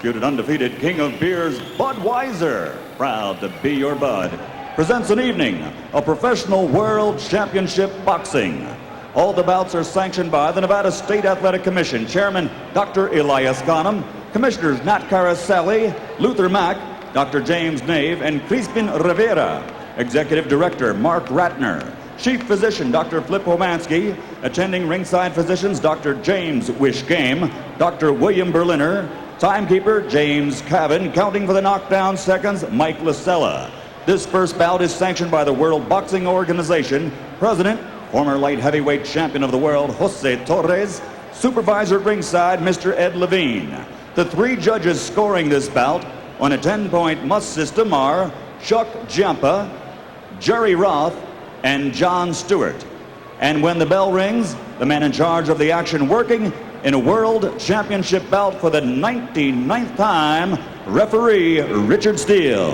undisputed, undefeated king of beers, Budweiser, proud to be your bud, presents an evening of professional world championship boxing. All the bouts are sanctioned by the Nevada State Athletic Commission, Chairman Dr. Elias Ghanem, Commissioners Nat Carasali, Luther Mack, Dr. James Nave, and Crispin Rivera, Executive Director Mark Ratner, Chief Physician Dr. Flip Homansky, attending ringside physicians Dr. James Wishgame, Dr. William Berliner, timekeeper James Cavan, counting for the knockdown seconds Mike Lasella. This first bout is sanctioned by the World Boxing Organization, President, former light heavyweight champion of the world Jose Torres, supervisor at ringside Mr. Ed Levine. The three judges scoring this bout on a 10-point must system are Chuck Giampa, Jerry Roth, and John Stewart. And when the bell rings, the man in charge of the action working in a world championship bout for the 99th time, referee Richard Steele.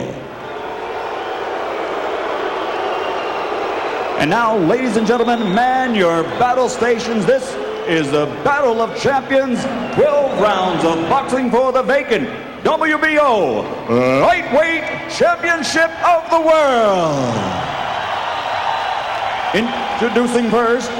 And now, ladies and gentlemen, man your battle stations. This is the Battle of Champions, 12 rounds of boxing for the vacant WBO Lightweight Championship of the World. Introducing first,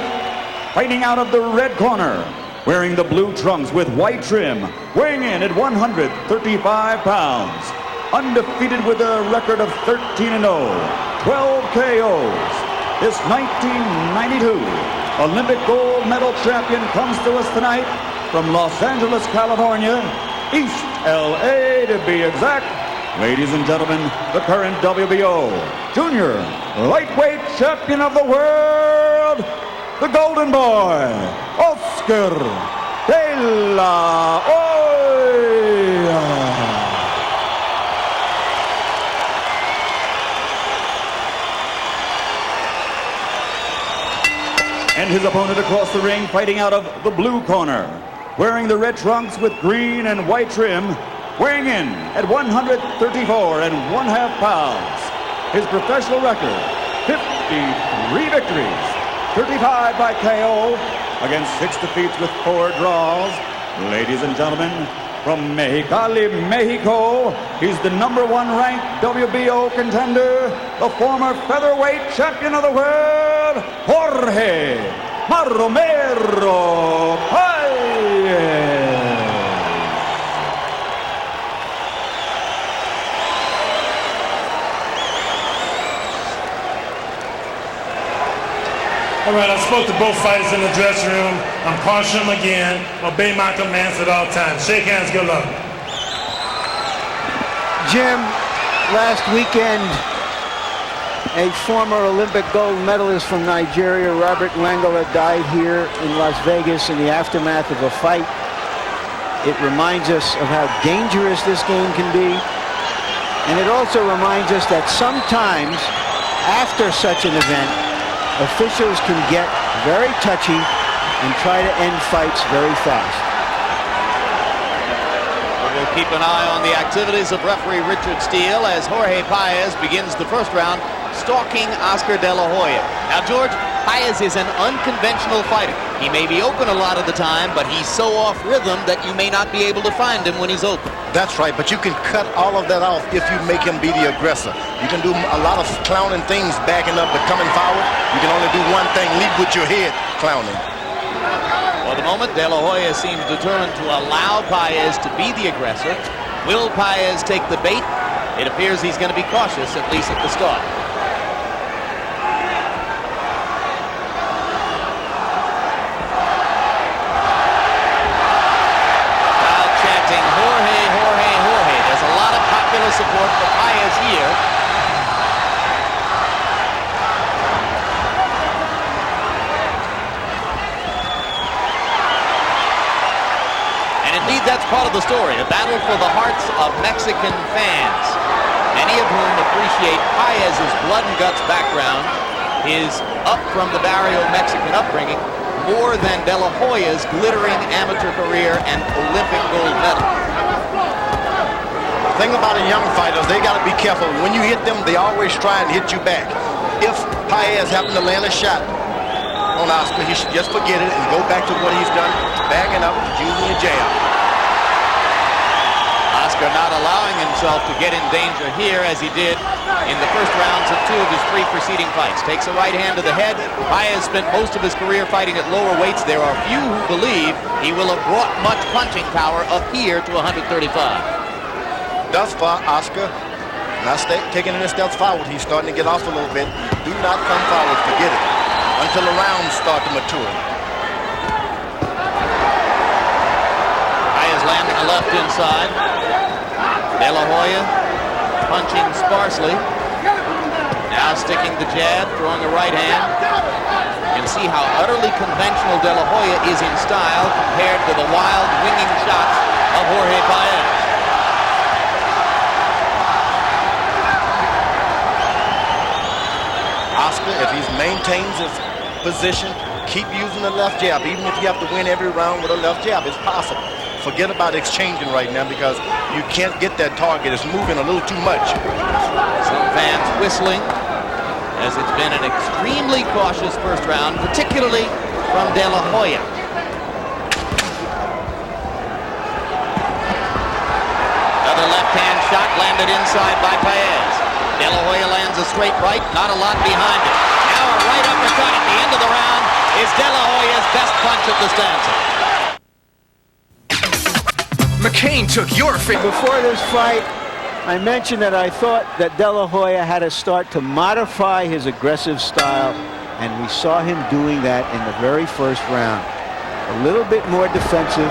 fighting out of the red corner, wearing the blue trunks with white trim, weighing in at 135 pounds, undefeated with a record of 13-0, 12 KOs. This 1992 Olympic gold medal champion comes to us tonight from Los Angeles, California, East LA to be exact. Ladies and gentlemen, the current WBO Junior Lightweight Champion of the World, the Golden Boy, Oscar De La Hoya. And his opponent across the ring, fighting out of the blue corner, wearing the red trunks with green and white trim, weighing in at 134.5 pounds. His professional record, 53 victories, 35 by KO, against 6 defeats with 4 draws. Ladies and gentlemen, from Mexicali, Mexico, he's the #1 ranked WBO contender, the former featherweight champion of the world, Jorge Marromero Paez. All right, I spoke to both fighters in the dressing room. I'm cautioning them again. Obey my commands at all times. Shake hands, good luck. Jim, last weekend, a former Olympic gold medalist from Nigeria, Robert Langala, died here in Las Vegas in the aftermath of a fight. It reminds us of how dangerous this game can be. And it also reminds us that sometimes, after such an event, officials can get very touchy and try to end fights very fast. We'll keep an eye on the activities of referee Richard Steele as Jorge Paez begins the first round, stalking Oscar De La Hoya. Now, George, Paez is an unconventional fighter. He may be open a lot of the time, but he's so off rhythm that you may not be able to find him when he's open. That's right, but you can cut all of that off if you make him be the aggressor. You can do a lot of clowning things, backing up, but coming forward, you can only do one thing, lead with your head, clowning. For the moment, De La Hoya seems determined to allow Paez to be the aggressor. Will Paez take the bait? It appears he's going to be cautious, at least at the start. Support for Paez here. And indeed, that's part of the story, a battle for the hearts of Mexican fans, many of whom appreciate Paez's blood and guts background, his up from the barrio Mexican upbringing, more than De La Hoya's glittering amateur career and Olympic gold medal. The thing about the young fighters, they got to be careful. When you hit them, they always try and hit you back. If Paez happened to land a shot on Oscar, he should just forget it and go back to what he's done, bagging up, using a jab. Oscar not allowing himself to get in danger here as he did in the first rounds of 2 of his 3 preceding fights. Takes a right hand to the head. Paez spent most of his career fighting at lower weights. There are few who believe he will have brought much punching power up here to 135. Thus far, Oscar not taking any steps forward. He's starting to get off a little bit. Do not come forward, forget it, until the rounds start to mature. Paez landing a left inside. De La Hoya punching sparsely. Now sticking the jab, throwing a right hand. You can see how utterly conventional De La Hoya is in style compared to the wild, winging shots of Jorge Paez. Oscar, if he maintains his position, keep using the left jab. Even if you have to win every round with a left jab, it's possible. Forget about exchanging right now because you can't get that target. It's moving a little too much. Some fans whistling as it's been an extremely cautious first round, particularly from De La Hoya. Another left-hand shot landed inside by Paez. De La Hoya lands a straight right, not a lot behind it. Now a right uppercut at the end of the round is De La Hoya's best punch at the stanza. McCain took your finger. Before this fight, I mentioned that I thought that De La Hoya had to start to modify his aggressive style, and we saw him doing that in the very first round. A little bit more defensive,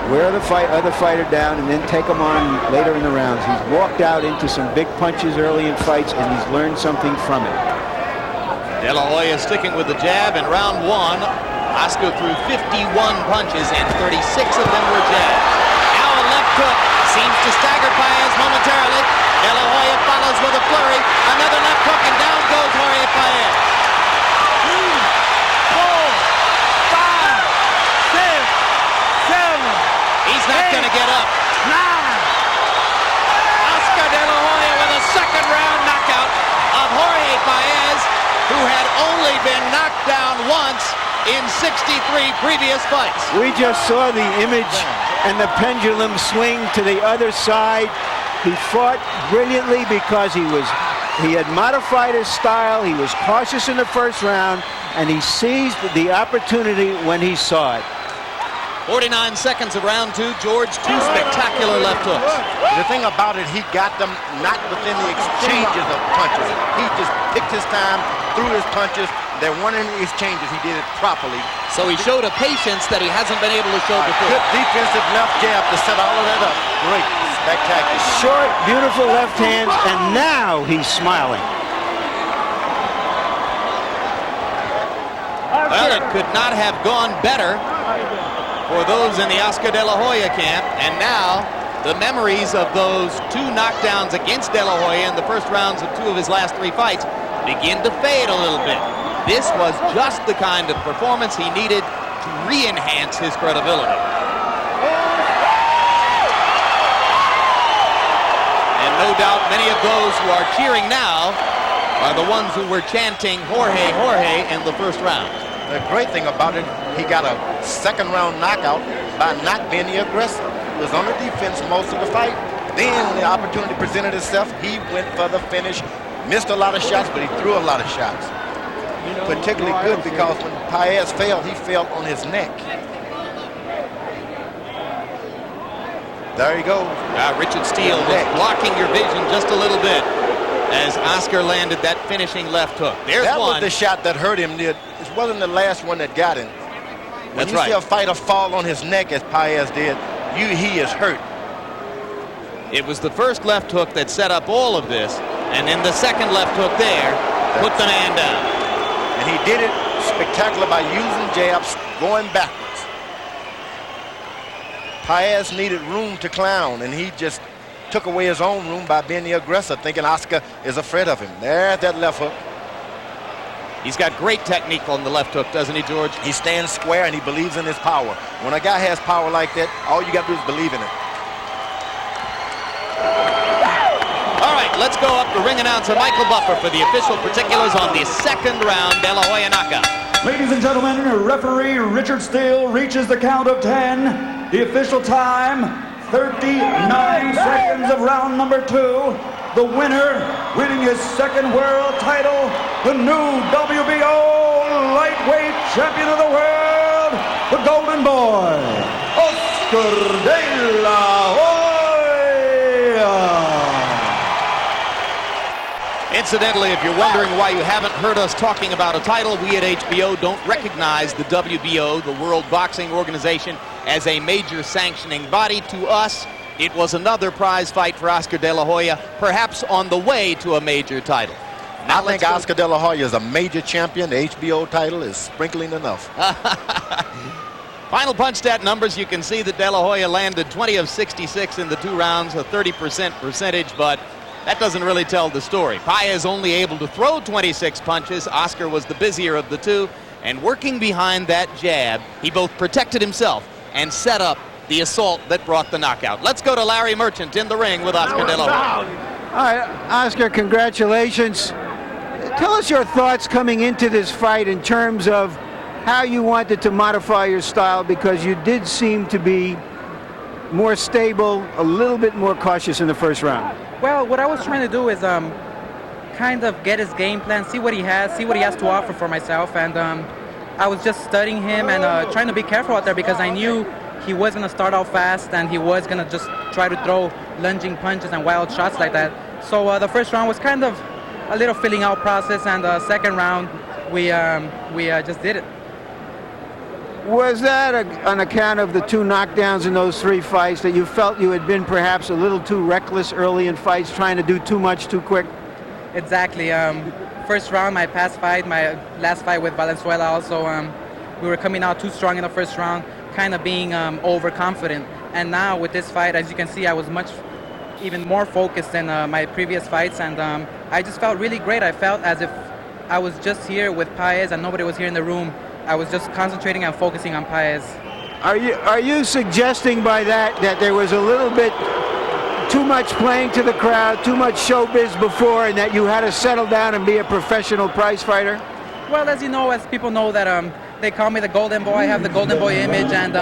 wear the other fighter down, and then take him on later in the rounds. He's walked out into some big punches early in fights, and he's learned something from it. De La Hoya sticking with the jab in round 1. Oscar threw 51 punches, and 36 of them were jabs. Hook seems to stagger Paez momentarily. De La Hoya follows with a flurry. Another left hook, and down goes Jorge Paez. 2, 4, 5, 6, 7. He's not going to get up. 9. Oscar De La Hoya with a second round knockout of Jorge Paez, who had only been knocked down once in 63 previous fights. We just saw the image and the pendulum swing to the other side. He fought brilliantly because he had modified his style. He was cautious in the first round, and he seized the opportunity when he saw it. 49 seconds of round 2. George, 2 spectacular left hooks. The thing about it, he got them not within the exchanges of punches. He just picked his time, threw his punches. There weren't any exchanges. He did it properly. So he showed a patience that he hasn't been able to show before. Good defensive left jab to set all of that up. Great. Spectacular. Short, beautiful left hands, and now he's smiling. Well, it could not have gone better for those in the Oscar De La Hoya camp. And now the memories of those 2 knockdowns against De La Hoya in the first rounds of 2 of his last 3 fights begin to fade a little bit. This was just the kind of performance he needed to re-enhance his credibility. And no doubt many of those who are cheering now are the ones who were chanting Jorge, Jorge in the first round. The great thing about it, he got a second round knockout by not being the aggressor. He was on the defense most of the fight. Then when the opportunity presented itself, he went for the finish. Missed a lot of shots, but he threw a lot of shots. Particularly good because when Paez fell, he fell on his neck. There he goes. Richard Steele was blocking your vision just a little bit as Oscar landed that finishing left hook. There's that one. Was the shot that hurt him. It wasn't the last one that got him. When That's you right. see a fighter fall on his neck as Paez did, he is hurt. It was the first left hook that set up all of this, and then the second left hook there put the man down. And he did it spectacular by using jabs, going backwards. Paez needed room to clown, and he just took away his own room by being the aggressor, thinking Oscar is afraid of him. There's that left hook. He's got great technique on the left hook, doesn't he, George? He stands square, and he believes in his power. When a guy has power like that, all you got to do is believe in it. All right, let's go up to ring announcer Michael Buffer for the official particulars on the second round De La Hoya knockout. Ladies and gentlemen, referee Richard Steele reaches the count of 10. The official time, 39 seconds of round number 2. The winner, winning his second world title, the new WBO lightweight champion of the world, the Golden Boy, Oscar de la Hoya. Incidentally, if you're wondering why you haven't heard us talking about a title, we at HBO don't recognize the WBO, the World Boxing Organization, as a major sanctioning body. To us, it was another prize fight for Oscar de la Hoya, perhaps on the way to a major title. Now I think Oscar de la Hoya is a major champion. The HBO title is sprinkling enough. Final punch stat numbers, you can see that de la Hoya landed 20 of 66 in the 2 rounds, a 30% percentage, but that doesn't really tell the story. Paez only able to throw 26 punches. Oscar was the busier of the two, and working behind that jab, he both protected himself and set up the assault that brought the knockout. Let's go to Larry Merchant in the ring with Oscar de la Hoya. All right, Oscar, congratulations. Tell us your thoughts coming into this fight in terms of how you wanted to modify your style, because you did seem to be more stable, a little bit more cautious in the first round. Well, what I was trying to do is kind of get his game plan, see what he has to offer for myself, and I was just studying him and trying to be careful out there, because I knew he was going to start out fast and he was going to just try to throw lunging punches and wild shots like that. So the first round was kind of a little filling out process, and the second round we just did it. Was that on account of the 2 knockdowns in those 3 fights, that you felt you had been perhaps a little too reckless early in fights, trying to do too much too quick? Exactly. First round, my past fight, my last fight with Valenzuela also, we were coming out too strong in the first round, kind of being overconfident. And now with this fight, as you can see, I was even more focused than my previous fights, and I just felt really great. I felt as if I was just here with Paez and nobody was here in the room. I was just concentrating and focusing on Paez. Are you suggesting by that there was a little bit too much playing to the crowd, too much showbiz before, and that you had to settle down and be a professional prize fighter? Well, as you know, as people know that they call me the Golden Boy, I have the Golden Boy image, and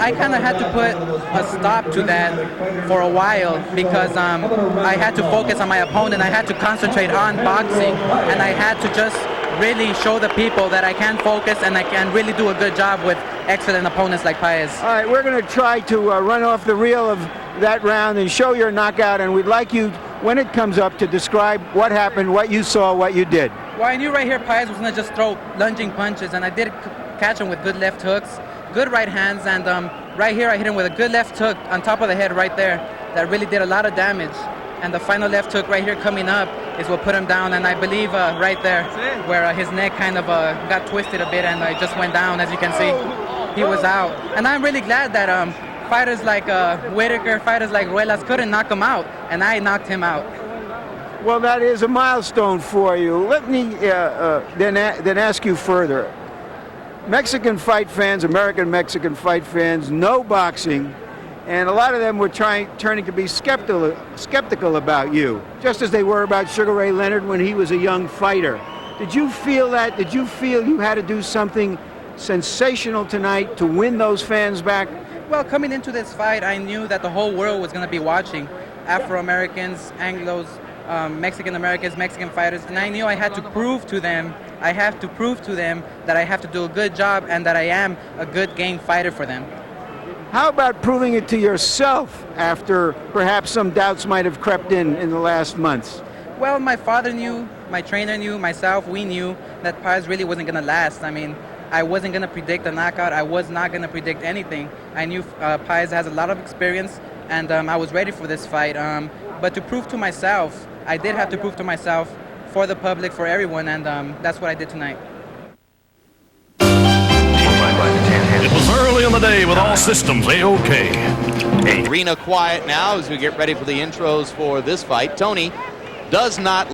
I kind of had to put a stop to that for a while, because I had to focus on my opponent. I had to concentrate on boxing, and I had to just really show the people that I can focus and I can really do a good job with excellent opponents like Paez. All right, we're going to try to run off the reel of that round and show your knockout, and we'd like you, when it comes up, to describe what happened, what you saw, what you did. Well, I knew right here Paez was going to just throw lunging punches, and I did catch him with good left hooks, good right hands, and right here I hit him with a good left hook on top of the head right there that really did a lot of damage. And the final left hook right here coming up is what put him down, and I believe right there where his neck kind of got twisted a bit and just went down. As you can see, he was out. And I'm really glad that fighters like Whitaker, fighters like Ruelas couldn't knock him out, and I knocked him out. Well, that is a milestone for you. Let me then ask you further. Mexican fight fans, American Mexican fight fans, know boxing, and a lot of them were turning to be skeptical about you, just as they were about Sugar Ray Leonard when he was a young fighter. Did you feel that? Did you feel you had to do something sensational tonight to win those fans back? Well, coming into this fight, I knew that the whole world was going to be watching. Afro-Americans, Anglos, Mexican-Americans, Mexican fighters, and I knew I had to prove to them, that I have to do a good job and that I am a good game fighter for them. How about proving it to yourself after perhaps some doubts might have crept in the last months? Well, my father knew, my trainer knew, myself, we knew that Paez really wasn't going to last. I mean, I wasn't going to predict a knockout. I was not going to predict anything. I knew Paez has a lot of experience, and I was ready for this fight. But to prove to myself, I did have to prove to myself, for the public, for everyone, and that's what I did tonight. It was early in the day with all systems A-OK. Arena quiet now as we get ready for the intros for this fight. Tony does not